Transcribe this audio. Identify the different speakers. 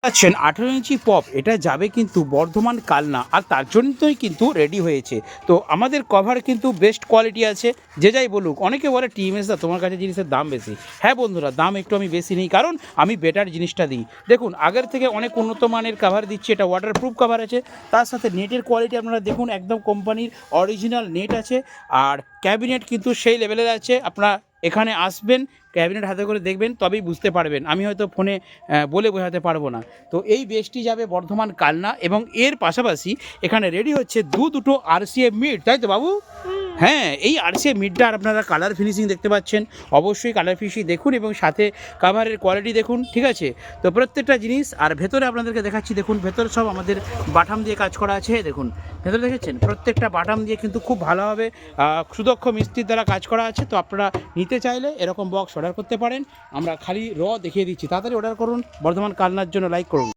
Speaker 1: পাচ্ছেন 18 ইঞ্চি পপ, এটা যাবে কিন্তু বর্ধমান কালনা, আর তার জন্যই কিন্তু রেডি হয়েছে। তো আমাদের কভার কিন্তু বেস্ট কোয়ালিটি আছে। যে যাই বলুক, অনেকে বলে টিএমএস দা তোমার কাছে জিনিসের দাম বেশি। হ্যাঁ বন্ধুরা, দাম একটু আমি বেশি নিই, কারণ আমি বেটার জিনিসটা দিই। দেখুন, আগের থেকে অনেক উন্নত মানের কভার দিচ্ছি। এটা ওয়াটারপ্রুফ কভার আছে, তার সাথে নেটের কোয়ালিটি আপনারা দেখুন, একদম কোম্পানির অরিজিনাল নেট আছে। আর ক্যাবিনেট কিন্তু সেই লেভেলের আছে। আপনারা এখানে আসবেন, ক্যাবিনেট হাতে করে দেখবেন, তবেই বুঝতে পারবেন। আমি হয়তো ফোনে বলে বোঝাতে পারবো না। তো এই বেসটি যাবে বর্ধমান কালনা, এবং এর পাশাপাশি এখানে রেডি হচ্ছে দুটো আরসিএফ মিট, তাই তো বাবু? হ্যাঁ, এই আরসিএফ মিটটা আপনারা কালার ফিনিশিং দেখতে পাচ্ছেন। অবশ্যই কালার ফিনিশিং দেখুন এবং সাথে কাভারের কোয়ালিটি দেখুন, ঠিক আছে? তো প্রত্যেকটা জিনিস, আর ভেতরে আপনাদেরকে দেখাচ্ছি, দেখুন ভেতরে সব আমাদের বাটাম দিয়ে কাজ করা আছে। দেখুন ভেতরে দেখেছেন, প্রত্যেকটা বাটাম দিয়ে কিন্তু খুব ভালোভাবে সুদক্ষ মিস্ত্রির দ্বারা কাজ করা আছে। তো আপনারা নিতে চাইলে এরকম বক্স অর্ডার করতে পারেন। আমরা খালি দেখিয়ে দিচ্ছি, তাড়াতাড়ি অর্ডার করুন। বর্ধমান কালনার জন্য লাইক করুন।